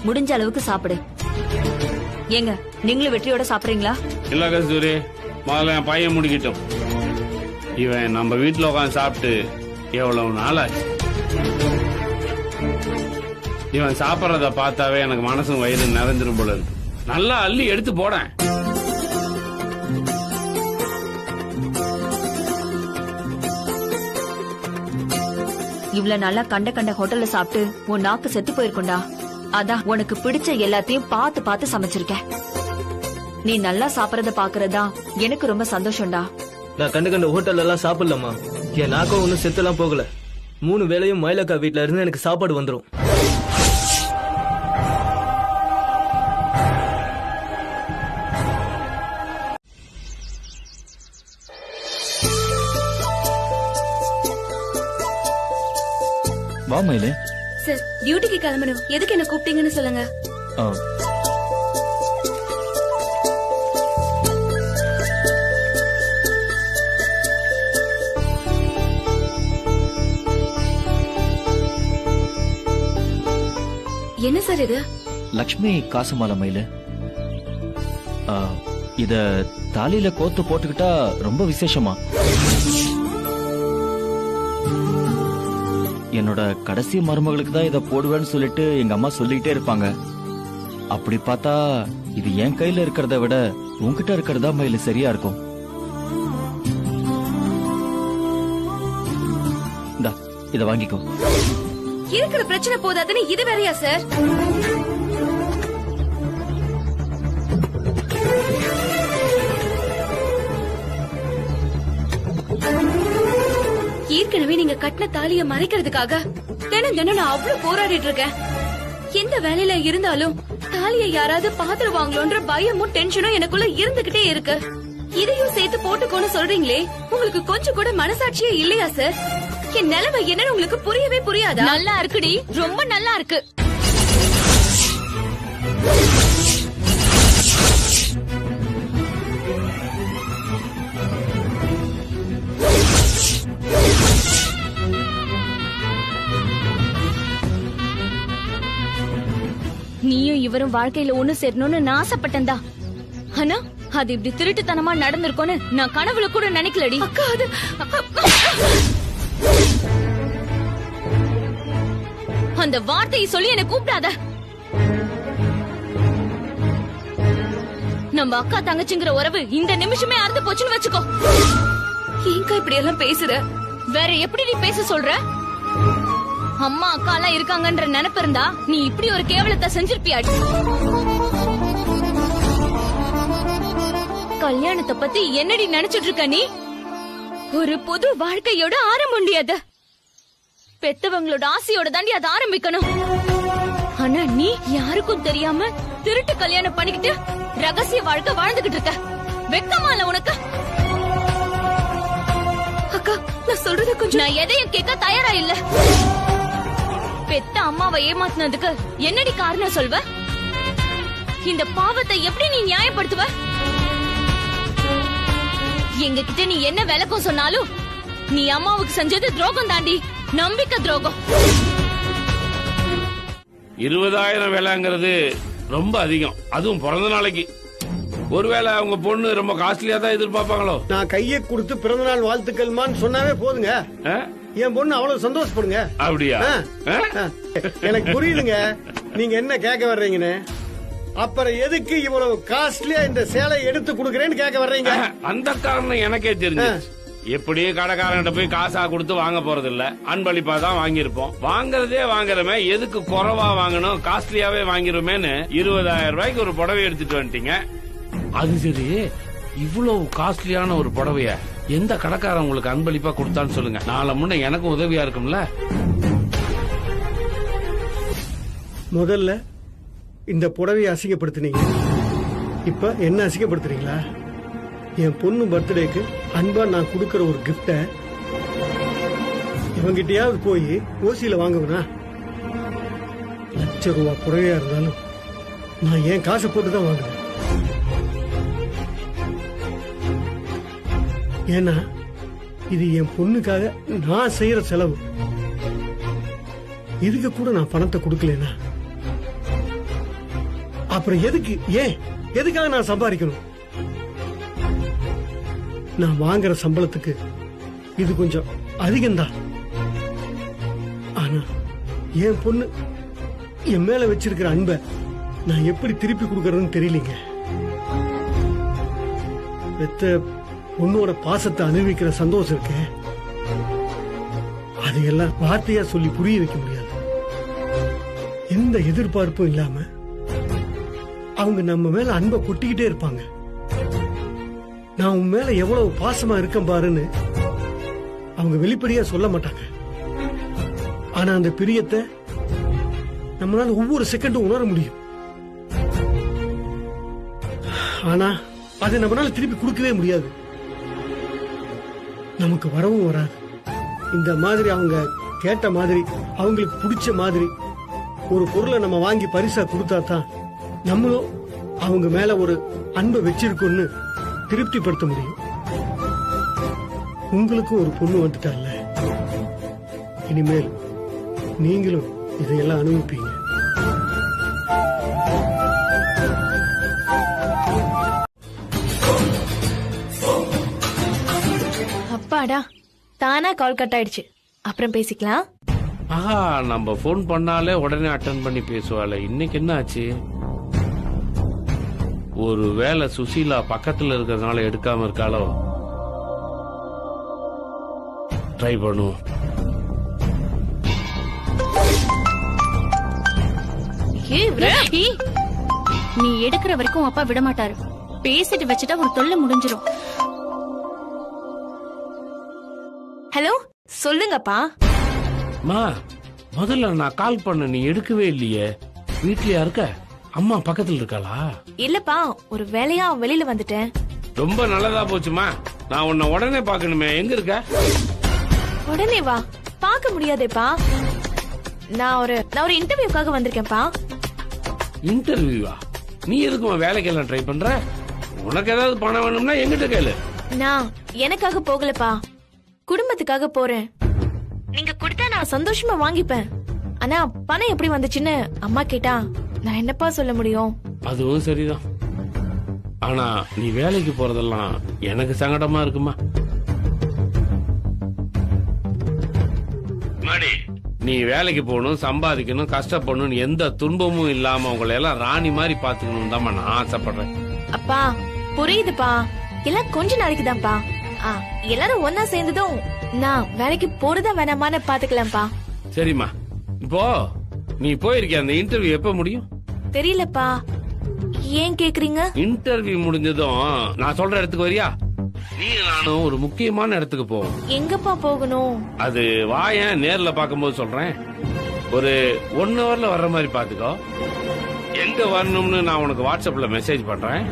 முடிஞ்ச அளவுக்கு சாப்பிடு. ஏங்க, நீங்களும் வெற்றியோட சாப்பிடுறீங்களா? இல்ல கஸ்தூரி, முதல்ல என் பையன் முடிக்கட்டும். இவன் நம்ம வீட்டுல உட்காந்து சாப்பிட்டு எவ்வளவு நாள் ஆச்சு. இவன் சாப்பிடறத பார்த்தாவே எனக்கு மனசும் வயிறு நிறைஞ்சிரும் போல இருக்கு. நல்லா அள்ளி எடுத்து போடேன். இவ்வளவு நாளா கண்ட கண்ட ஹோட்டல்ல சாப்பிட்டு உன் நாக்கு செத்து போயிருக்கும்டா. அதான் உனக்கு பிடிச்ச எல்லாத்தையும் பார்த்து பார்த்து சமைச்சிருக்கேன். நீ நல்லா சாப்பிடறத பாக்குறதா எனக்கு ரொம்ப சந்தோஷம்டா. நான் கண்ட கண்ட ஹோட்டல்ல எல்லாம் சாப்பிடலாமா? என் நாக்கம் ஒன்னும் செத்தெல்லாம் போகல. 3 வேளையும் மயிலக்கா வீட்டுல இருந்து எனக்கு சாப்பாடு வந்துரும். வா மயிலே. சார், டியூட்டிக்கு கிளம்பணும். எதுக்கு என்ன கூப்பிட்டீங்கன்னு சொல்லுங்க. என்ன சார் இது? லக்ஷ்மி காசுமால மயிலு. இத தாலியில கோத்து போட்டுக்கிட்டா ரொம்ப விசேஷமா. என்னோட கடைசி மருமகளுக்கு தான் இத போடுவேன்னு சொல்லிட்டு எங்க அம்மா சொல்லிட்டே இருப்பாங்க. அப்படி பார்த்தா இது என் கையில இருக்கிறத விட உன்கிட்ட இருக்கிறதா மயிலு சரியா இருக்கும். இந்தா இத வாங்கிக்கோ. இருக்கிற பிரச்சனை போதாதுன்னு இது வேறையா சார்? ஏற்கனவே நீங்க கட்டின தாலிய மறைக்கிறதுக்காக தினம் தினம் நான் அவ்வளவு போராடிட்டு இருக்கேன். எந்த வேலையில இருந்தாலும் தாலியை யாராவது பாத்துருவாங்களோன்ற பயமும் டென்ஷனும் எனக்குள்ள இருந்துகிட்டே இருக்கு. இதையும் சேர்த்து போட்டுக்கோன்னு சொல்றீங்களே, உங்களுக்கு கொஞ்சம் கூட மனசாட்சியே இல்லையா சார்? என் நிலைமை என்னன்னு உங்களுக்கு புரியவே புரியாதா? நல்லா இருக்குடி, ரொம்ப நல்லா இருக்கு. நீயும் இவரும் வாழ்க்கையில ஒண்ணு சேரணும்னு நான் ஆசைப்பட்டேன்டா. ஆனா அது இப்படி திருட்டுத்தனமா நடந்திருக்கும்னு நான் கனவுல கூட நினைக்கலடி. அக்கா, அது அந்த வார்த்தையை சொல்லி என்ன கூப்பிடாத. நம்ம அக்கா தங்கச்சிங்கிற உறவு இந்த நிமிஷமே அறுந்து போச்சுன்னு வச்சுக்கோ. ஏங்கா இப்படி எல்லாம் பேசுற? வேற எப்படி நீ பேச சொல்ற? அம்மா அக்கா எல்லாம் இருக்காங்கன்ற நினைப்பு இருந்தா நீ இப்படி ஒரு கேவலத்தை செஞ்சிருப்பியாடி. கல்யாணத்தை பத்தி என்னடி நினைச்சிட்டு இருக்க நீ? ஒரு புது வாழ்க்கையோட ஆரம்பியாது. பெத்தவங்களோட ஆசையோட தாண்டி அதை ஆரம்பிக்கணும். ஆனா நீ யாருக்கும் தெரியாம திருட்டு கல்யாணம் பண்ணிக்கிட்டு ரகசிய வாழ்க்கை வாழ்ந்துகிட்டு இருக்க. வெக்கமா இல்ல உனக்கு? அக்கா, நான் சொல்றது கொஞ்சம். நான் எதையும் கேட்க தயாரா இல்ல. பெத்த அம்மாவை ஏமாத்தினதுக்கு என்னடி காரணம் சொல்வ? இந்த பாவத்தை எப்படி நீ நியாயப்படுத்துவ? எங்க கிட்ட நீ என்ன விளக்கம் சொன்னாலும் நீ அம்மாவுக்கு செஞ்சது துரோகம் தாண்டி, நம்பிக்கை துரோகம். 20,000 வேலைங்கிறது ரொம்ப அதிகம், அதுவும் பிறந்த நாளைக்கு. ஒருவேளை அவங்க பொண்ணு ரொம்ப காஸ்ட்லியா தான் எதிர்பார்ப்பாங்களோ? நான் கையை கொடுத்து பிறந்த நாள் வாழ்த்துக்கள்மான்னு சொன்னாவே போதுங்க. என் பொண்ணு அவ்வளவு சந்தோஷப்படுங்க. அப்படியா? எனக்கு புரியுதுங்க நீங்க என்ன கேட்க வர்றீங்கன்னு. அப்புறம் எதுக்கு இவ்வளவு காஸ்ட்லியா இந்த சேலை எடுத்து கொடுக்கறேன்னு கேட்க வர்றீங்க? அந்த காரணம் எனக்கே தெரிஞ்சு. எப்படியும் கடைக்காரங்கிட்ட போய் காசா கொடுத்து வாங்க போறது இல்ல, அன்பளிப்பா தான் வாங்கிருப்போம். வாங்குறதே வாங்குறமே, எதுக்கு குறைவா வாங்கணும், காஸ்ட்லியாவே வாங்கிருமேன்னு 20,000 ரூபாய்க்கு ஒரு புடவை எடுத்துட்டு வந்துட்டீங்க. அது சரி, இவ்வளவு காஸ்ட்லியான ஒரு புடவைய எந்த கடைக்காரன் உங்களுக்கு அன்பளிப்பா கொடுத்தான்னு சொல்லுங்க. நாளை முன்ன எனக்கும் உதவியா இருக்கும்ல. முதல்ல இந்த புடவையை அசிங்கப்படுத்தினீங்க, இப்ப என்ன அசிங்கப்படுத்துறீங்களா? என் பொண்ணு பர்த்டேக்கு அன்பா நான் கொடுக்கற ஒரு கிஃப்ட இவங்கிட்டயாவது போய் ஓசியில வாங்குவனா? ₹1,00,000 புடவையா இருந்தாலும் நான் என் காசை போட்டுதான் வாங்குவேன். ஏன்னா இது என் பொண்ணுக்காக நான் செய்யற செலவு. இதுக்கு கூட நான் பணத்தை கொடுக்கலனா அப்புறம் எதுக்கு? எதுக்காக நான் சம்பாதிக்கணும்? நான் வாங்குற சம்பளத்துக்கு இது கொஞ்சம் அதிகம்தான். ஆனா என் பொண்ணு என் மேல வச்சிருக்கிற அன்பை நான் எப்படி திருப்பி கொடுக்கறதுன்னு தெரியலீங்க. பெத்த பொண்ணோட பாசத்தை அனுபவிக்கிற சந்தோஷம் இருக்கு, அதையெல்லாம் வார்த்தையா சொல்லி புரிய வைக்க முடியாது. எந்த எதிர்பார்ப்பும் இல்லாம அவங்க நம்ம மேல அன்பை கொட்டிக்கிட்டே இருப்பாங்க. நான் உன் மேல எவ்வளவு பாசமா இருக்கேன் பாருன்னு அவங்க வெளிப்படையா சொல்ல மாட்டாங்க. ஆனா அந்த பிரியத்தை நம்மளால ஒவ்வொரு செகண்டும் உணர முடியும். ஆனா அதை நம்மளால திருப்பி கொடுக்கவே முடியாது. நமக்கு வரவும் வராது. இந்த மாதிரி அவங்க கேட்ட மாதிரி, அவங்களுக்கு பிடிச்ச மாதிரி ஒரு பொருளை நம்ம வாங்கி பரிசா கொடுத்தா தான் நம்மளும் அவங்க மேல ஒரு அன்பை வச்சிருக்கோம்னு திருப்திப்படுத்த முடியும். உங்களுக்கும் ஒரு பொண்ணு வந்துட்டால, இனிமேல் நீங்களும் இதையெல்லாம் அனுபவிப்பீங்க. அப்பாடா, தானா கால் கட் ஆயிடுச்சு. அப்புறம் பேசிக்கலாம். ஆஹா, நம்ம போன் பண்ணாலே உடனே அட்டன் பண்ணி பேசுவாளே, இன்னைக்கு என்ன ஆச்சு? ஒரு வேளை சுசீலா பக்கத்துல இருக்கிறதுனால எடுக்காம இருக்காளோ? ட்ரை பண்ணுவோம். நீ எடுக்கிற வரைக்கும் அப்பா விட மாட்டாரு. பேசிட்டு வச்சுட்டா ஒரு தொல்லை முடிஞ்சிரும். ஹலோ, சொல்லுங்கப்பா. மா, முதல்ல நான் கால் பண்ண நீ எடுக்கவே இல்லையே. வீட்லயா இருக்க? அம்மா பக்கத்துல இருக்காளா? இல்லப்பா, ஒரு வேலையா வெளியில வந்துட்டேன். ரொம்ப நல்லதா போச்சுமா. நான் உன்னை உடனே பாக்கணுமே. எங்க இருக்க? உடனே வா. பார்க்க முடியாதேப்பா. நான் ஒரு இன்டர்வியூக்காக வந்திருக்கேன்ப்பா. இன்டர்வியூவா? நீ எதுக்குமா வேலைக்கெல்லாம் ட்ரை பண்ற? உனக்கு ஏதாவது பணம் வேணும்னா எங்கிட்ட கேளு. நான் எனக்காக போகலப்பா, குடும்பத்துக்காக போறேன். நீங்க கொடுத்தா நான் சந்தோஷமா வாங்கிப்பேன். ஆனா பணம் எப்படி வந்துச்சுன்னு அம்மா கேட்டா நான் என்னப்பா சொல்ல முடியும்? அதுவும் சரிதான். ஆனா நீ வேலைக்கு போறதெல்லாம் எனக்கு சங்கடமா இருக்குமா? நீ வேலைக்கு போகணும், சம்பாதிக்கணும், கஷ்டப்படணும், எந்த துன்பமும் இல்லாம உங்களை எல்லாம் ராணி மாதிரி பாத்துக்கணும் தான் நான் ஆசைப்படுறேன். அப்பா புரியுதுப்பா, எல்லாம் கொஞ்ச நாளைக்கு தான்ப்பா. எல்லாரும் ஒன்னா சேர்ந்ததும் நான் வேலைக்கு போறதா வேணாமான்னு பாத்துக்கலாம்ப்பா. சரிம்மா, இப்போ நீ போயிருக்க அந்த இன்டர்வியூ எப்ப முடியும்? தெரியலப்பா. ஏன் கேக்குறீங்க? இன்டர்வியூ முடிஞ்சதும் நான் சொல்ற இடத்துக்கு வரியா? நீ நானும் ஒரு முக்கியமான இடத்துக்கு போவோம். எங்கப்பா போகணும்? அது வாயன் நேர்ல பாக்கும்போது சொல்றேன். ஒரு 1 ஹவர்ல வர்ற மாதிரி பாத்துக்கோ. எங்க வரணும்னு நான் உனக்கு வாட்ஸ்அப்ல மெசேஜ் பண்றேன்.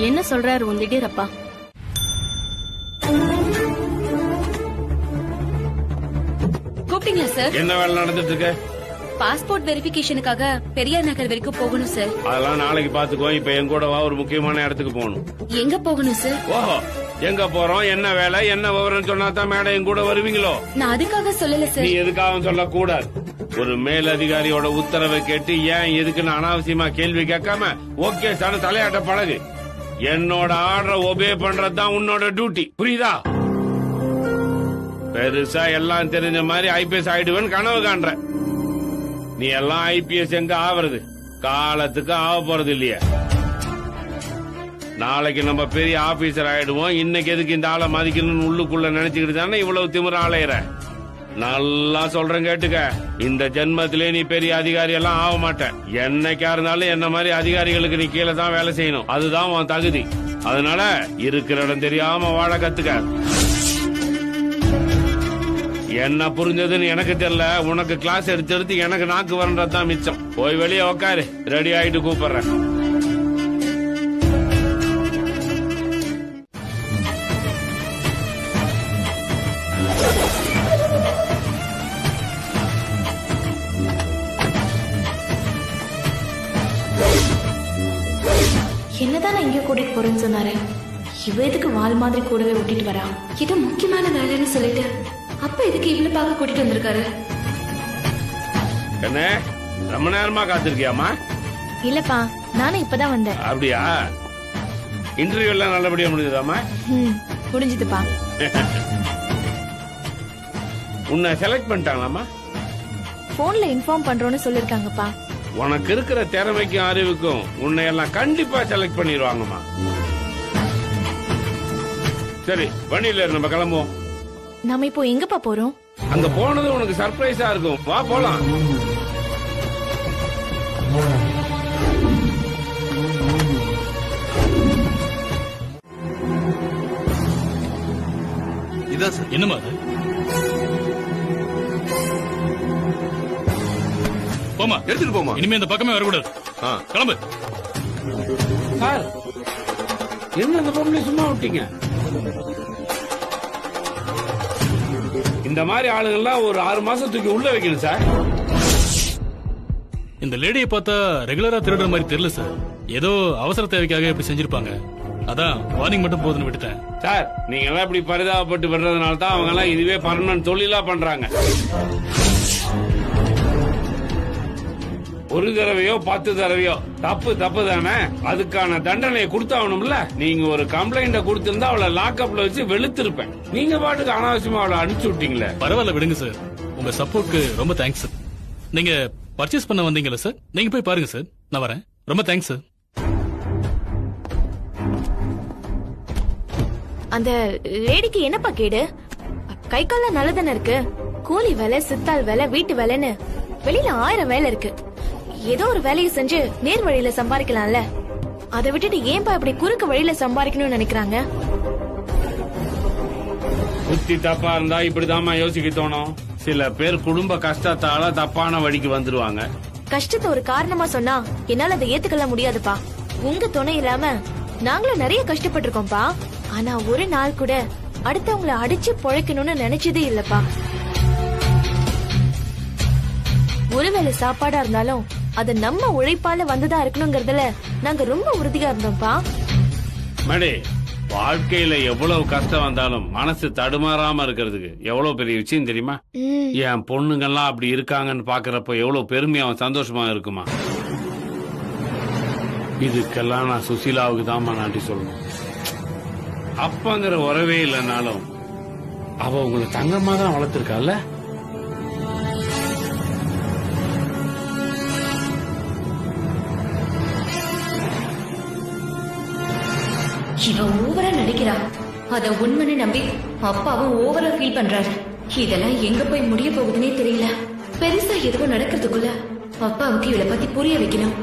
என்ன சொல்றாரு உன் திடீரப்பா? கூப்பிட்டீங்களா சார்? என்ன வேலை நடந்துட்டு இருக்க? பாஸ்போர்ட் வெரிஃபிகேஷனுக்காக பெரியார் நகர் வரைக்கும் போகணும் சார். அதெல்லாம் நாளைக்கு பாத்துக்கோ. இப்ப என் கூட வா, ஒரு முக்கியமான இடத்துக்கு போகணும். எங்க போகணும் சார்? ஓஹோ, எங்க போறோம், என்ன வேலை, என்ன விவரம் சொன்னா தான் மேடம் என் கூட வருவீங்களோ? நான் அதுக்காக சொல்லல சார். நீ எதுக்காக சொல்ல கூடாது. ஒரு மேல் அதிகாரியோட உத்தரவை கேட்டு ஏன் எதுக்குன்னு அனாவசியமா கேள்வி கேட்காம ஓகே சார் தலையாட்ட பழகு. என்னோட ஆர்டரை ஒபே பண்றதுதான் உன்னோட டியூட்டி, புரியுதா? பெருசா எல்லாம் தெரிஞ்ச மாதிரி ஐபிஎஸ் ஆயிடுவேன்னு கனவு காண்ற. நீ எல்லாம் ஐபிஎஸ் எங்க ஆவறது? காலத்துக்கு ஆக போறது இல்லையா? நாளைக்கு நம்ம பெரிய ஆபீசர் ஆயிடுவோம். இன்னைக்கு எதுக்கு இந்த ஆளை மதிக்கணும்னு உள்ளுக்குள்ள நினைச்சுக்கிட்டு தானே இவ்வளவு திமிர ஆளையற. நல்லா சொல்றேன் கேட்டுக்க, இந்த ஜென்மத்திலே நீ பெரிய அதிகாரி எல்லாம் ஆக மாட்டேன். என்னைக்கா இருந்தாலும் என்ன மாதிரி அதிகாரிகளுக்கு நீ கீழே தான் வேலை செய்யணும். அதுதான் உன் தகுதி. அதனால இருக்கிற இடம் தெரியாம வாழ கத்துக்க. என்ன புரிஞ்சதுன்னு எனக்கு தெரியல. உனக்கு கிளாஸ் எடுத்து எடுத்து எனக்கு நாக்கு வரன்றதுதான் மிச்சம். போய் வெளியே உக்காரு, ரெடி ஆயிட்டு கூப்பிடுறேன். என்னதான் நான் இங்க கூட்டிட்டு போறேன்னு சொன்னாரு. இவ எதுக்கு வால் மாதிரி கூடவே விட்டுட்டு வரா? இது முக்கியமான வேலைன்னு சொல்லிட்டு அப்ப எதுக்கு இவ்வளவு பார்க்க கூட்டிட்டு வந்திருக்காரு? என்ன ரொம்ப நேரமா காத்திருக்கியாமா? இல்லப்பா, நானும் இப்பதான் வந்தேன். அப்படியா? இன்டர்வியூ எல்லாம் நல்லபடியா முடிஞ்சதாமா? முடிஞ்சதுப்பா. உன்னை செலக்ட் பண்ணிட்டாங்களாமா? போன்ல இன்ஃபார்ம் பண்றோம்னு சொல்லிருக்காங்கப்பா. உனக்கு இருக்கிற திறமைக்கும் அறிவுக்கும் உன்னை எல்லாம் கண்டிப்பா செலக்ட் பண்ணிடுவாங்கம்மா. சரி, வண்டியில நம்ம கிளம்புவோம். நாம இப்போ எங்கப்பா போறோம்? அங்க போனது உனக்கு சர்ப்ரைஸா இருக்கும். வா போலாம். இதான் சார். என்னமா அது? போமா, எடுத்துட்டு போமா. இனிமே இந்த பக்கமே வரக்கூடாது. கிளம்பு. சார், என்ன இந்த பொம்பளை சும்மா விட்டீங்க? இந்த மாதிரி ஆளுங்கள்லாம் ஒரு 6 மாசத்துக்கு உள்ள வைக்கணும் சார். இந்த லேடியை பார்த்தா ரெகுலரா திருடுற மாதிரி தெரியல சார். ஏதோ அவசர தேவைக்காக இப்படி செஞ்சிருப்பாங்க. அதான் வார்னிங் மட்டும் போதுன்னு விட்டுட்டேன். சார், நீங்க எல்லாம் இப்படி பரிதாபப்பட்டு விடுறதுனால தான் அவங்க எல்லாம் இதுவே பர்மனன்ட் தொழிலா பண்றாங்க. ஒரு தடவையோ 10 தடவையோ தப்பு தப்பு தானே, அதுக்கான தண்டனையை கொடுத்தாகணும்ல. நீங்க ஒரு கம்ப்ளைண்ட கொடுத்திருந்தா அவளை லாக்அப்ல வச்சு வெளுத்திருப்பேன். நீங்க பாட்டுக்கு அனாவசியமா அவளை அனுப்பிச்சு விட்டீங்களே. பரவாயில்ல விடுங்க சார், உங்க சப்போர்ட்க்கு ரொம்ப தேங்க்ஸ் சார். நீங்க பர்ச்சேஸ் பண்ண வந்தீங்கல்ல சார், நீங்க போய் பாருங்க சார், நான் வரேன். ரொம்ப தேங்க்ஸ் சார். அந்த லேடிக்கு என்னப்பா கேடு? கை கால நல்லதானே இருக்கு. கூலி வேலை, சித்தாள் வேலை, வீட்டு வேலைன்னு வெளியில 1000 வேலை இருக்கு. ஏதோ ஒரு வேலையை செஞ்சு நேர் வழியில சம்பாதிக்கலாம்ல. அதை விட்டுட்டு ஏன்பா இப்படி குறுக்கு வழியில சம்பாதிக்கணும்னு நினைக்கிறாங்க? புத்தி தப்பா இருந்தா இப்படிதாம்மா யோசிக்க தோணும். சில பேர் குடும்ப கஷ்டத்தால தப்பான வழிக்கு வந்துருவாங்க. கஷ்டத்தை ஒரு காரணமா சொன்னா என்னால அதை ஏத்துக்கல முடியாதுப்பா. உங்க துணை இல்லாம நாங்களும் நிறைய கஷ்டப்பட்டிருக்கோம்ப்பா. ஆனா ஒரு நாள் கூட அடுத்தவங்களை அடிச்சு பொழைக்கணும்னு நினைச்சதே இல்லப்பா. ஒருவேளை சாப்பாடா இருந்தாலும் அது நம்ம உழைப்பால வந்ததா இருக்கணுங்கிறதுல நாங்க ரொம்ப உறுதியா இருந்தோம்ப்பா. மடி, வாழ்க்கையில எவ்வளவு கஷ்டம் வந்தாலும் மனசு தடுமாறாம இருக்கிறதுக்கு எவ்வளவு பெரிய விஷயம் தெரியுமா? என் பொண்ணுங்கெல்லாம் அப்படி இருக்காங்கன்னு பாக்குறப்ப எவ்வளவு பெருமையாவும் சந்தோஷமா இருக்குமா. இதுக்கெல்லாம் நான் சுசீலாவுக்கு தான் நாட்டி சொல்லணும். அப்பங்கிற உறவே இல்லைனாலும் அவ உங்களை தங்கமா தான் வளர்த்திருக்கால. இவ ஓவரா நடிக்கிறா. அத உண்மைன்னு நம்பி அப்பாவும் ஓவரா ஃபீல் பண்றாரு. இதெல்லாம் எங்க போய் முடிய போகுதுன்னே தெரியல. பெருசா எதுவும் நடக்கிறதுக்குள்ள அப்பாவுக்கு இவளை பத்தி புரிய வைக்கணும்.